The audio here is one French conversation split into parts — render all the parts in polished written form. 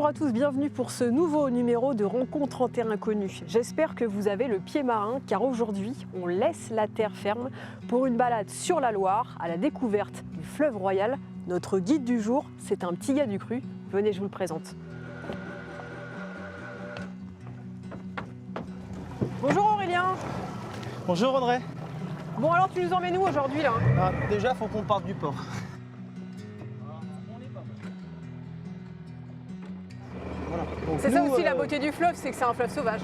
Bonjour à tous, bienvenue pour ce nouveau numéro de Rencontre en terre inconnue. J'espère que vous avez le pied marin car aujourd'hui on laisse la terre ferme pour une balade sur la Loire à la découverte du fleuve Royal. Notre guide du jour, c'est un petit gars du cru. Venez, je vous le présente. Bonjour Aurélien. Bonjour Audrey. Bon alors tu nous emmènes où aujourd'hui là? Déjà, faut qu'on parte du port. Voilà. Donc, C'est ça nous, aussi la beauté du fleuve, c'est que c'est un fleuve sauvage.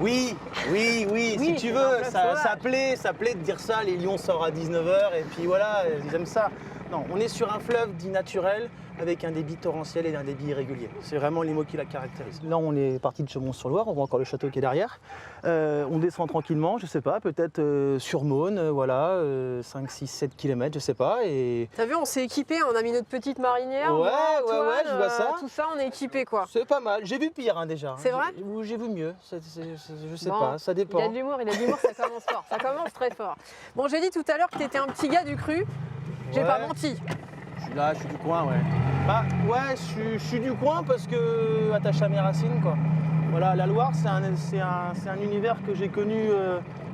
Oui, Oui, si tu c'est un veux, fleuve ça sauvage. plaît de dire ça, les lions sortent à 19h et puis voilà, ils aiment ça. Non, on est sur un fleuve dit naturel avec un débit torrentiel et un débit irrégulier. C'est vraiment les mots qui la caractérisent. Là, on est parti de Chaumont-sur-Loire, on voit encore le château qui est derrière. On descend tranquillement, je sais pas, peut-être sur Maune, voilà, 5, 6, 7 km, je sais pas. Et T'as vu, on s'est équipé, on a mis notre petite marinière. Ouais, moi, ouais, Antoine, je vois ça. Tout ça, on est équipé quoi. c'est pas mal, j'ai vu pire déjà. C'est vrai? J'ai vu mieux, je sais Bon, pas, ça dépend. Il a de l'humour, ça commence fort, ça commence très fort. Bon, j'ai dit tout à l'heure que tu étais un petit gars du cru, j'ai Ouais. pas menti. Je suis là, je suis du coin, ouais. Bah ouais, je suis du coin parce que attaché à mes racines, quoi. Voilà, la Loire, c'est un univers que j'ai connu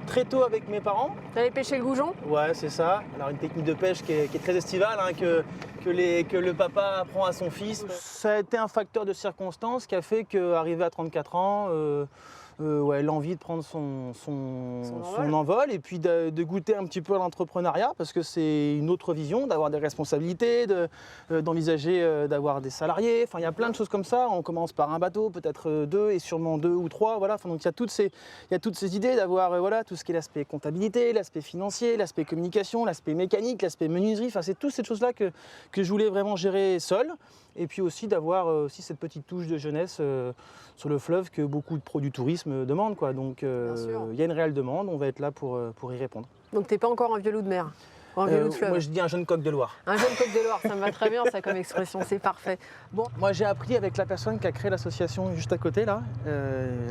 très tôt avec mes parents. T'allais pêcher le goujon? Ouais, c'est ça. Alors une technique de pêche qui est très estivale, hein, que le papa apprend à son fils. Ça a été un facteur de circonstance qui a fait qu'arrivé à 34 ans, ouais, l'envie de prendre son envol et puis de goûter un petit peu à l'entrepreneuriat parce que c'est une autre vision, d'avoir des responsabilités, d'envisager d'avoir des salariés. Enfin, il y a plein de choses comme ça. On commence par un bateau, peut-être deux et sûrement deux ou trois. Voilà. Enfin, donc il y a toutes ces idées d'avoir voilà, tout ce qui est l'aspect comptabilité, l'aspect financier, l'aspect communication, l'aspect mécanique, l'aspect menuiserie. Enfin, c'est toutes ces choses-là que je voulais vraiment gérer seul. Et puis aussi d'avoir aussi cette petite touche de jeunesse sur le fleuve que beaucoup de pros du tourisme demandent, quoi. Donc il y a une réelle demande, on va être là pour y répondre. Donc t'es pas encore un vieux loup de mer, ou un vieux loup de fleuve. Moi je dis un jeune coq de Loire. Un jeune coq de Loire, ça me va très bien ça comme expression, c'est parfait. Bon, Moi j'ai appris avec la personne qui a créé l'association juste à côté là,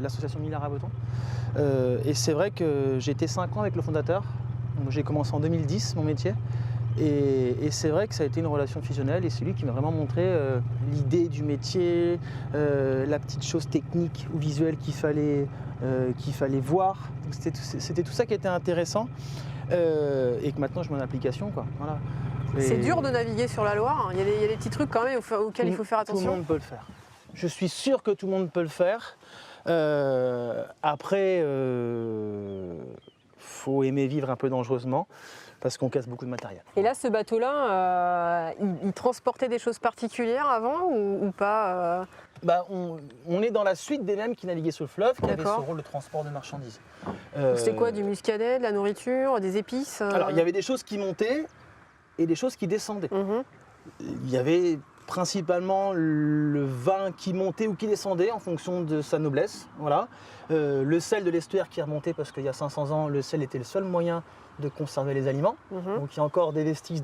l'association Millard à Breton. Et c'est vrai que j'ai été 5 ans avec le fondateur. J'ai commencé en 2010 mon métier. Et c'est vrai que ça a été une relation fusionnelle et c'est lui qui m'a vraiment montré l'idée du métier, la petite chose technique ou visuelle qu'il fallait voir. C'était tout ça qui était intéressant et que maintenant je mets en application, quoi. Voilà. c'est dur de naviguer sur la Loire, il y a des petits trucs quand même auxquels il faut faire Tout le attention. monde peut le faire. Je suis sûr que tout le monde peut le faire. Après, faut aimer vivre un peu dangereusement. Parce qu'on casse beaucoup de matériel. Et là, ce bateau-là, il transportait des choses particulières avant ou pas Bah, on est dans la suite des mêmes qui naviguaient sur le fleuve, qui avaient ce D'accord. rôle de transport de marchandises. C'était quoi, du muscadet, de la nourriture, des épices Alors, il y avait des choses qui montaient et des choses qui descendaient. Mhm. Il y avait principalement le vin qui montait ou qui descendait en fonction de sa noblesse. Voilà. Le sel de l'estuaire qui remontait parce qu'il y a 500 ans, le sel était le seul moyen de conserver les aliments. Mhm. Donc il y a encore des vestiges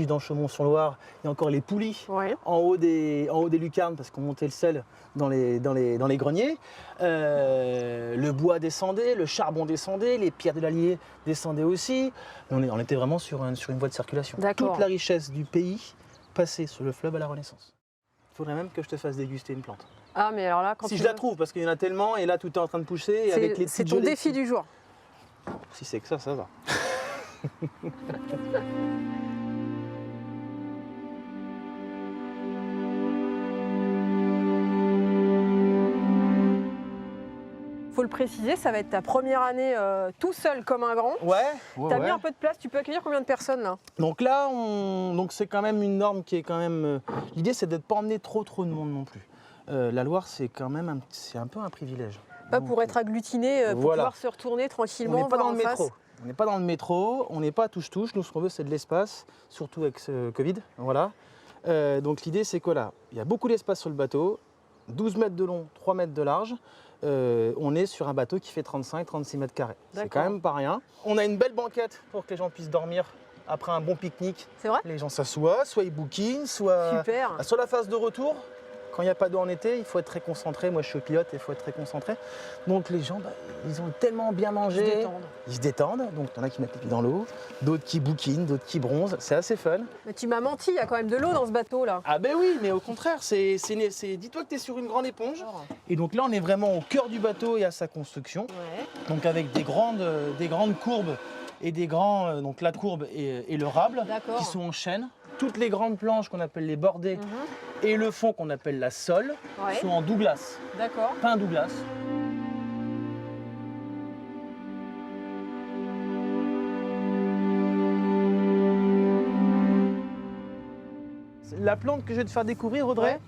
dans Chaumont-sur-Loire. Il y a encore les poulies Ouais. en haut des lucarnes parce qu'on montait le sel dans les greniers. Le bois descendait, le charbon descendait, les pierres de l'Allier descendaient aussi. On était vraiment sur une voie de circulation. D'accord. Toute la richesse du pays passait sur le fleuve à la Renaissance. Il faudrait même que je te fasse déguster une plante. Ah, mais alors là, quand Si tu je la veux- trouve, parce qu'il y en a tellement, et là tout est en train de pousser. Et avec les c'est petites ton gelées défi dessus. du jour. Si c'est que ça va. Faut le préciser, ça va être ta première année tout seul comme un grand. Ouais. T'as mis un peu de place, tu peux accueillir combien de personnes là? Donc là, c'est quand même une norme qui est quand même. L'idée, c'est de ne pas emmener trop de monde non plus. La Loire, c'est quand même c'est un peu un privilège. Pas Donc, pour être agglutiné, pour voilà. pouvoir se retourner on tranquillement, n'est pas voir dans en le face. métro. On n'est pas dans le métro, on n'est pas touche-touche. Nous, ce qu'on veut, c'est de l'espace, surtout avec ce Covid. Voilà. Donc l'idée, c'est que là, il y a beaucoup d'espace sur le bateau, 12 mètres de long, 3 mètres de large. On est sur un bateau qui fait 35-36 mètres carrés. C'est D'accord. quand même pas rien. On a une belle banquette pour que les gens puissent dormir après un bon pique-nique. C'est vrai? Les gens s'assoient, soit ils bouquinent, soit Super. sur la phase de retour. Quand il n'y a pas d'eau en été, il faut être très concentré. Moi, je suis pilote et il faut être très concentré. Donc les gens, ils ont tellement bien mangé. Ils se détendent. Donc il y en a qui mettent les pieds dans l'eau, d'autres qui bouquinent, d'autres qui bronzent. C'est assez fun. Mais tu m'as menti, il y a quand même de l'eau dans ce bateau-là. Ah ben oui, mais au contraire, dis-toi que tu es sur une grande éponge. Et donc là, on est vraiment au cœur du bateau et à sa construction. Ouais. Donc avec des grandes courbes et des grands, donc la courbe et le rable qui sont en chaîne. Toutes les grandes planches qu'on appelle les bordées et le fond qu'on appelle la sole sont en Douglas. D'accord. Pas un Douglas. La plante que je vais te faire découvrir, Audrey,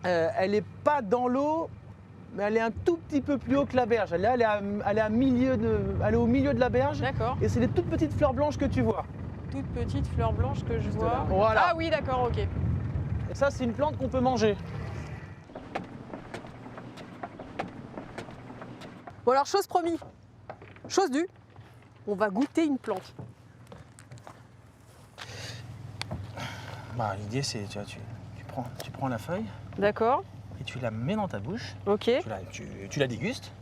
elle n'est pas dans l'eau, mais elle est un tout petit peu plus haut que la berge. Elle est au milieu de la berge. D'accord. Et c'est les toutes petites fleurs blanches que tu vois. Toute petite fleur blanche que je vois. Là. Voilà. Ah oui, d'accord, ok. Et ça, c'est une plante qu'on peut manger. Bon alors, chose promis, chose due, on va goûter une plante. L'idée, c'est, tu prends la feuille D'accord. et tu la mets dans ta bouche. Ok. Tu la dégustes.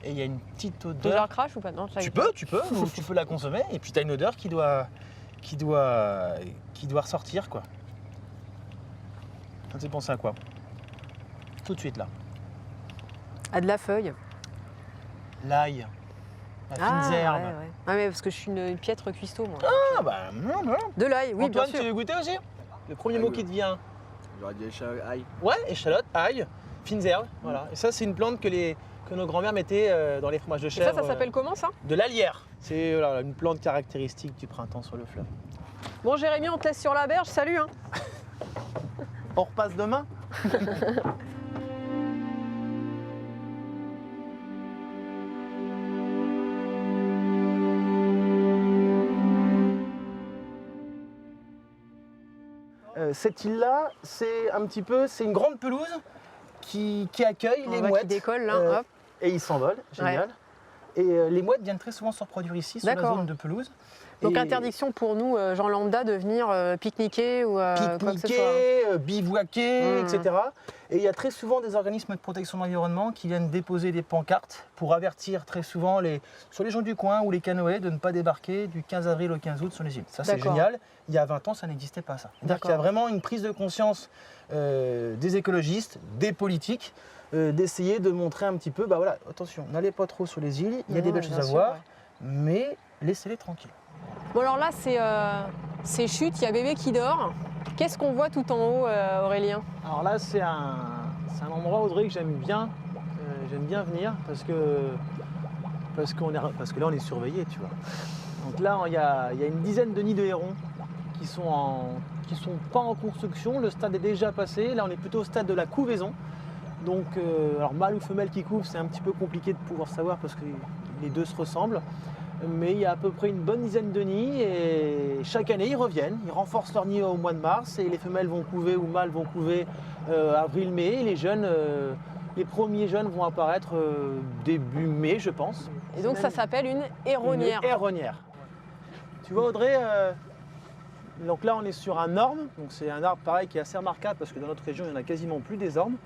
Et il y a une petite Je odeur. la crache ou pas? Non, Tu peux, ou tu peux la consommer. Et puis tu as une odeur qui doit ressortir, quoi. Ça te fait penser à quoi? Tout de suite, là. Ah, de la feuille. L'ail. La fine herbe. Ouais, ouais. Ah mais parce que je suis une piètre cuistot, moi. Ah bah non. De l'ail, oui, Antoine, bien sûr. tu veux goûter aussi? Le premier mot qui te vient. J'aurais dit ail. Ouais, échalote, ail, fines herbes. Voilà. Et ça, c'est une plante que nos grands-mères mettaient dans les fromages de Et chèvre. ça s'appelle comment, ça? De l'alière. C'est une plante caractéristique du printemps sur le fleuve. Bon, Jérémy, on te laisse sur la berge, salut hein. On repasse demain? Cette île-là, c'est une grande pelouse qui accueille les mouettes. Qui décolle là, hop. Et ils s'envolent, génial. Et les mouettes viennent très souvent se reproduire ici, sur la zone de pelouse. Donc Et interdiction pour nous, gens lambda, de venir pique-niquer ou quoi que ce soit. Bivouaquer, etc. Et il y a très souvent des organismes de protection de l'environnement qui viennent déposer des pancartes pour avertir très souvent sur les gens du coin ou les canoës de ne pas débarquer du 15 avril au 15 août sur les îles. Ça, c'est génial. Il y a 20 ans, ça n'existait pas, ça. C'est-à-dire qu'il y a vraiment une prise de conscience des écologistes, des politiques, d'essayer de montrer un petit peu, attention, n'allez pas trop sur les îles, il y a des belles choses à voir, mais laissez-les tranquilles. Bon alors là, c'est chute, il y a bébé qui dort. Qu'est-ce qu'on voit tout en haut, Aurélien? Alors là, c'est un endroit, Audrey, que j'aime bien venir parce que là, on est surveillé, tu vois. Donc là, il y a une dizaine de nids de hérons qui sont pas en construction. Le stade est déjà passé. Là, on est plutôt au stade de la couvaison. Donc, alors mâle ou femelle qui couve, c'est un petit peu compliqué de pouvoir savoir parce que les deux se ressemblent. Mais il y a à peu près une bonne dizaine de nids et chaque année ils reviennent, ils renforcent leur nid au mois de mars et les femelles vont couver ou mâles vont couver avril-mai et les premiers jeunes vont apparaître début mai, je pense. Et donc ça s'appelle une héronnière. Une héronnière. Tu vois Audrey, donc là on est sur un orme, donc c'est un arbre pareil qui est assez remarquable parce que dans notre région il n'y en a quasiment plus des ormes.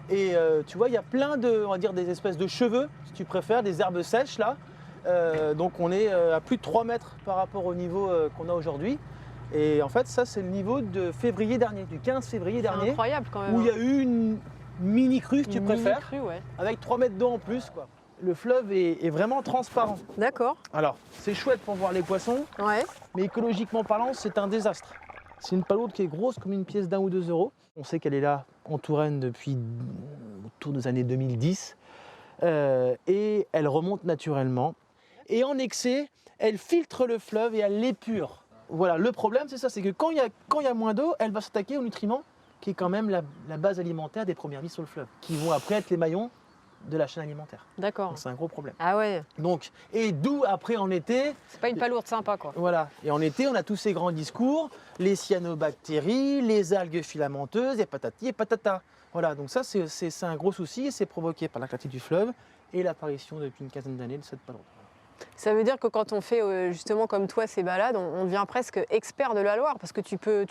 Et tu vois il y a plein des espèces de cheveux, si tu préfères, des herbes sèches là. Donc on est à plus de 3 mètres par rapport au niveau qu'on a aujourd'hui. Et en fait, ça, c'est le niveau de février dernier, du 15 février dernier. Incroyable quand même. Où il y a eu une mini-crue, si tu préfères, mini-crue, ouais. avec 3 mètres d'eau en plus, quoi. Le fleuve est vraiment transparent. D'accord. Alors, c'est chouette pour voir les poissons, Ouais. mais écologiquement parlant, c'est un désastre. C'est une paloude qui est grosse comme une pièce d'1 ou 2 euros. On sait qu'elle est là en Touraine depuis autour des années 2010. Et elle remonte naturellement. Et en excès, elle filtre le fleuve et elle l'épure. Voilà, le problème c'est ça, c'est que quand il y a moins d'eau, elle va s'attaquer aux nutriments qui est quand même la base alimentaire des premières vies sur le fleuve, qui vont après être les maillons de la chaîne alimentaire. D'accord. Donc c'est un gros problème. Ah ouais. Donc, et d'où après en été... C'est pas une palourde sympa quoi. Voilà, et en été on a tous ces grands discours, les cyanobactéries, les algues filamenteuses, et patati et patata. Voilà, donc ça c'est un gros souci et c'est provoqué par la clarté du fleuve et l'apparition depuis une quinzaine d'années de cette palourde. Ça veut dire que quand on fait justement comme toi ces balades, on devient presque expert de la Loire parce que tu peux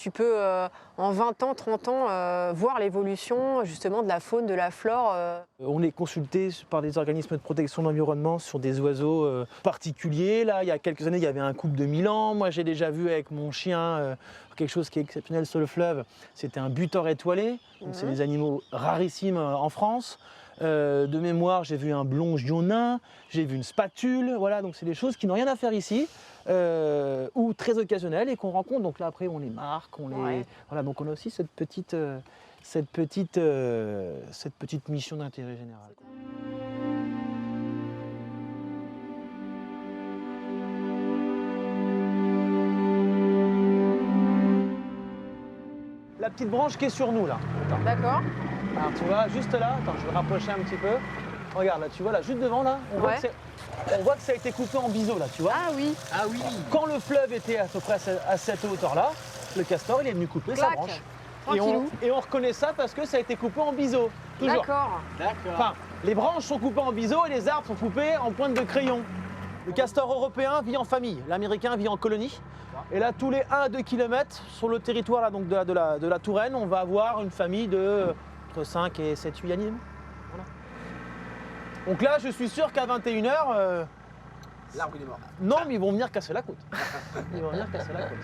en 20 ans, 30 ans voir l'évolution justement de la faune, de la flore. On est consulté par des organismes de protection de l'environnement sur des oiseaux particuliers. Là, il y a quelques années, il y avait un couple de Milan. Moi, j'ai déjà vu avec mon chien quelque chose qui est exceptionnel sur le fleuve. C'était un butor étoilé. Donc, c'est des animaux rarissimes en France. De mémoire, j'ai vu un blonge nain, j'ai vu une spatule. Voilà, donc c'est des choses qui n'ont rien à faire ici. Ou très occasionnelles et qu'on rencontre. Donc là, après, on les marque. Voilà, donc on a aussi cette petite mission d'intérêt général. La petite branche qui est sur nous là. D'accord. Alors tu vois, juste là, attends, je vais rapprocher un petit peu. Regarde là, tu vois là, juste devant là, on voit que ça a été coupé en biseau là, tu vois. Ah oui. Ah oui. Quand le fleuve était à peu près à cette hauteur-là, le castor il est venu couper sa branche. Et on reconnaît ça parce que ça a été coupé en biseau. Toujours. D'accord. Enfin, les branches sont coupées en biseau et les arbres sont coupés en pointe de crayon. Le castor européen vit en famille, l'américain vit en colonie. Et là, tous les 1 à 2 km sur le territoire là, donc de la Touraine, on va avoir une famille de entre 5 et 7, 8 animaux. Voilà. Donc là, je suis sûr qu'à 21h, L'arbre il est mort. non, mais ils vont venir casser la côte. Ils vont venir casser la côte.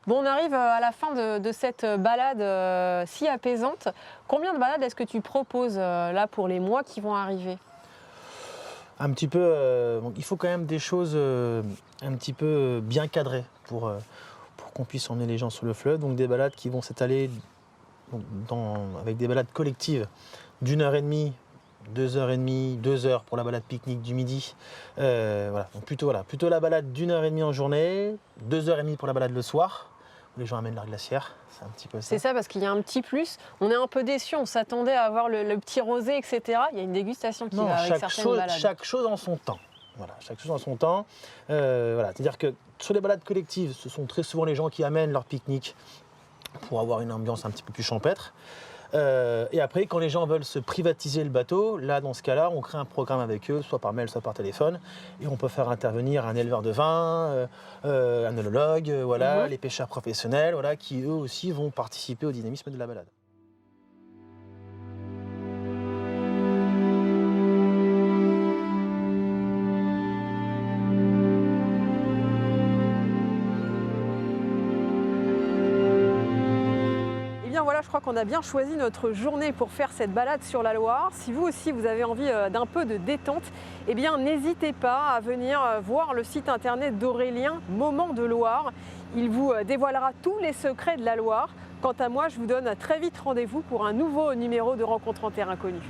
Bon, on arrive à la fin de cette balade si apaisante. Combien de balades est-ce que tu proposes là pour les mois qui vont arriver? Un petit peu, il faut quand même des choses un petit peu bien cadrées pour qu'on puisse emmener les gens sur le fleuve. Donc des balades qui vont s'étaler avec des balades collectives d'1h30, 2h30, 2h pour la balade pique-nique du midi. Voilà. Donc plutôt la balade d'1h30 en journée, 2h30 pour la balade le soir, où les gens amènent leur glacière. C'est un petit peu ça. C'est ça, parce qu'il y a un petit plus. On est un peu déçus, on s'attendait à avoir le petit rosé, etc. Il y a une dégustation qui va avec certaines balades. Chaque chose en son temps. Voilà, chaque chose en son temps. Voilà. C'est-à-dire que sur les balades collectives, ce sont très souvent les gens qui amènent leur pique-nique pour avoir une ambiance un petit peu plus champêtre. Et après, quand les gens veulent se privatiser le bateau, là, dans ce cas-là, on crée un programme avec eux, soit par mail, soit par téléphone, et on peut faire intervenir un éleveur de vin, un œnologue, voilà, les pêcheurs professionnels, voilà, qui eux aussi vont participer au dynamisme de la balade. Voilà, je crois qu'on a bien choisi notre journée pour faire cette balade sur la Loire. Si vous aussi vous avez envie d'un peu de détente, eh bien n'hésitez pas à venir voir le site internet d'Aurélien, Moments de Loire. Il vous dévoilera tous les secrets de la Loire. Quant à moi, je vous donne très vite rendez-vous pour un nouveau numéro de Rencontres en terre inconnue.